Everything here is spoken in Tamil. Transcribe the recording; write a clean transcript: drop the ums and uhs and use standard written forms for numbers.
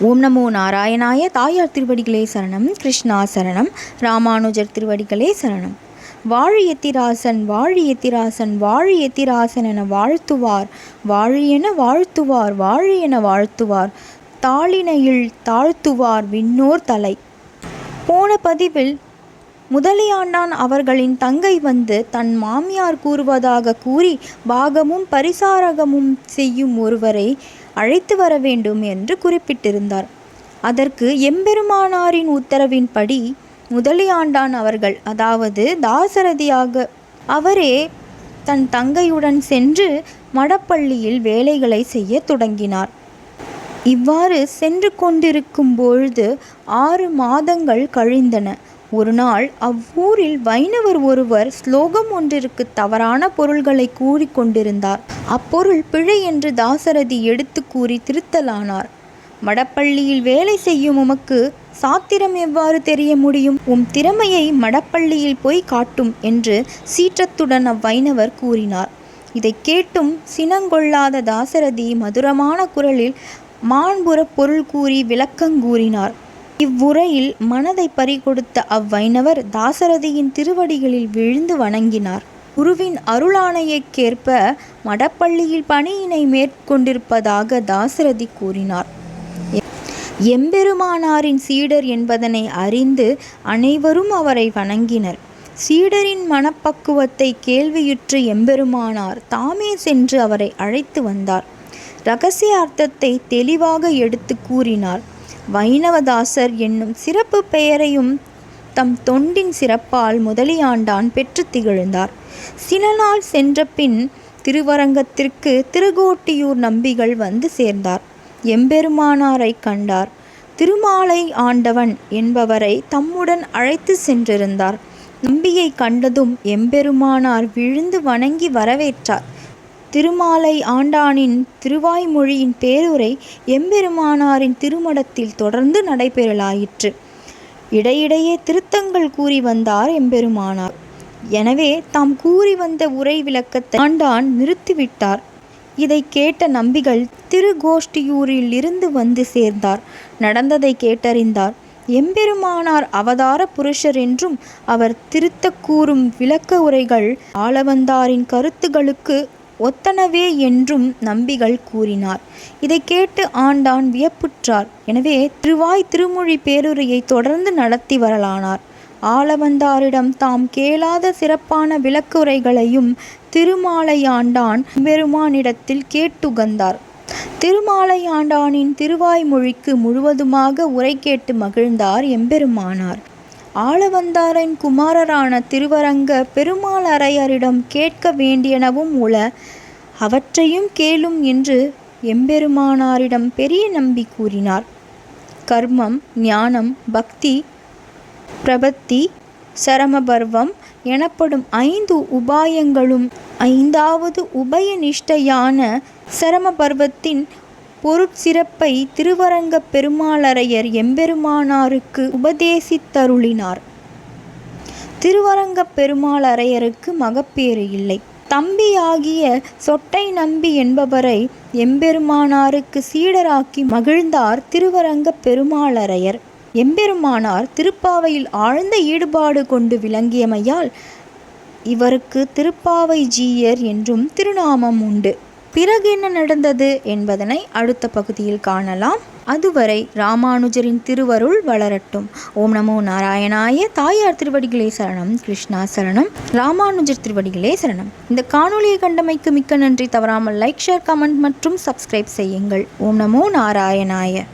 ஓம் நமோ நாராயணாய. தாயார் திருவடிகளே சரணம். கிருஷ்ணா சரணம். ராமானுஜர் திருவடிகளே சரணம். வாழி எத்திராசன் வாழி எத்திராசன் வாழி எத்திராசன் என வாழ்த்துவார், வாழியென வாழ்த்துவார், வாழியென வாழ்த்துவார், தாளினையில் தாழ்த்துவார் விண்ணோர் தலை. போன பதிவில் முதலியாண்டான் அவர்களின் தங்கை வந்து தன் மாமியார் கூறுவதாக கூறி பாகமும் பரிசாரகமும் செய்யும் ஒருவரை அழைத்து வர வேண்டும் என்று குறிப்பிட்டிருந்தார். அதற்கு எம்பெருமானாரின் உத்தரவின்படி முதலியாண்டான் அவர்கள், அதாவது தாசரதியாக அவரே தன் தங்கையுடன் சென்று மடப்பள்ளியில் வேலைகளை செய்ய தொடங்கினார். இவ்வாறு சென்று கொண்டிருக்கும் பொழுது 6 மாதங்கள் கழிந்தன. ஒரு நாள் அவ்வூரில் வைணவர் ஒருவர் ஸ்லோகம் ஒன்றிற்கு தவறான பொருள்களை கூறிக்கொண்டிருந்தார். அப்பொருள் பிழை என்று தாசரதி எடுத்து கூறி திருத்தலானார். மடப்பள்ளியில் வேலை செய்யும் உமக்கு சாத்திரம் எவ்வாறு தெரிய முடியும்? திறமையை மடப்பள்ளியில் போய் காட்டும் என்று சீற்றத்துடன் அவ்வைணவர் கூறினார். இதை கேட்டும் சினங்கொள்ளாத தாசரதி மதுரமான குரலில் மாண்புற பொருள் கூறி விளக்கங்கூறினார். இவ்வுரையில் மனதை பறிகொடுத்த அவ்வைணவர் தாசரதியின் திருவடிகளில் விழுந்து வணங்கினார். குருவின் அருளாணையைக்கேற்ப மடப்பள்ளியில் பணியினை மேற்கொண்டிருப்பதாக தாசரதி கூறினார். எம்பெருமானாரின் சீடர் என்பதனை அறிந்து அனைவரும் அவரை வணங்கினர். சீடரின் மனப்பக்குவத்தை கேள்வியுற்று எம்பெருமானார் தாமே சென்று அவரை அழைத்து வந்தார். இரகசிய அர்த்தத்தை தெளிவாக எடுத்து கூறினார். வைணவதாசர் என்னும் சிறப்பு பெயரையும் தம் தொண்டின் சிறப்பால் முதலியாண்டான் பெற்று திகழ்ந்தார். சில நாள் சென்ற பின் திருவரங்கத்திற்கு திருக்கோட்டியூர் நம்பிகள் வந்து சேர்ந்தார். எம்பெருமானாரை கண்டார். திருமாலை ஆண்டவன் என்பவரை தம்முடன் அழைத்து சென்றிருந்தார். நம்பியை கண்டதும் எம்பெருமானார் விழுந்து வணங்கி வரவேற்றார். திருமாலை ஆண்டானின் திருவாய்மொழியின் பேருரை எம்பெருமானாரின் திருமடத்தில் தொடர்ந்து நடைபெறலாயிற்று. இடையிடையே திருத்தங்கள் கூறி வந்தார் எம்பெருமானார். எனவே தாம் கூறி வந்த உரை விளக்கத்தை ஆண்டான் நிறுத்திவிட்டார். இதை கேட்ட நம்பிகள் திருக்கோஷ்டியூரில் இருந்து வந்து சேர்ந்தார். நடந்ததை கேட்டறிந்தார். எம்பெருமானார் அவதார புருஷர் என்றும் அவர் திருத்த கூறும் விளக்க உரைகள் ஆளவந்தாரின் கருத்துகளுக்கு ஒத்தனவே என்றும் நம்பிகள் கூறினார். இதை கேட்டு ஆண்டான் வியப்புற்றார். எனவே திருமொழி பேருரையை தொடர்ந்து நடத்தி வரலானார். ஆளவந்தாரிடம் தாம் கேளாத சிறப்பான விளக்குரைகளையும் திருமாலையாண்டான் பெருமானிடத்தில் கேட்டுகந்தார். திருமாலையாண்டானின் திருவாய்மொழிக்கு முழுவதுமாக உரை கேட்டு மகிழ்ந்தார் எம்பெருமானார். ஆளவந்தாரின் குமாரரான திருவரங்க பெருமாள் அரையரிடம் கேட்க வேண்டியனவும் உள, அவற்றையும் கேளும் என்று எம்பெருமானாரிடம் பெரிய நம்பி கூறினார். கர்மம், ஞானம், பக்தி, பிரபத்தி, சரமபர்வம் எனப்படும் 5 உபாயங்களும் 5வது உபயநிஷ்டையான சரமபர்வத்தின் பொருட்சிறப்பை திருவரங்க பெருமாளரையர் எம்பெருமானாருக்கு உபதேசித்தருளினார். திருவரங்க பெருமாளரையருக்கு மகப்பேறு இல்லை. தம்பியாகிய சொட்டை நம்பி என்பவரை எம்பெருமானாருக்கு சீடராக்கி மகிழ்ந்தார் திருவரங்க பெருமாளரையர். எம்பெருமானார் திருப்பாவையில் ஆழ்ந்த ஈடுபாடு கொண்டு விளங்கியமையால் இவருக்கு திருப்பாவை ஜீயர் என்றும் திருநாமம் உண்டு. பிறகு என்ன நடந்தது என்பதனை அடுத்த பகுதியில் காணலாம். அதுவரை ராமானுஜரின் திருவருள் வளரட்டும். ஓம் நமோ நாராயணாய. தாயார் திருவடிகளே சரணம். கிருஷ்ணா சரணம். ராமானுஜர் திருவடிகளே சரணம். இந்த காணொலியை கண்டமைக்கு மிக்க நன்றி. தவறாமல் லைக், ஷேர், கமெண்ட் மற்றும் சப்ஸ்கிரைப் செய்யுங்கள். ஓம் நமோ நாராயணாய.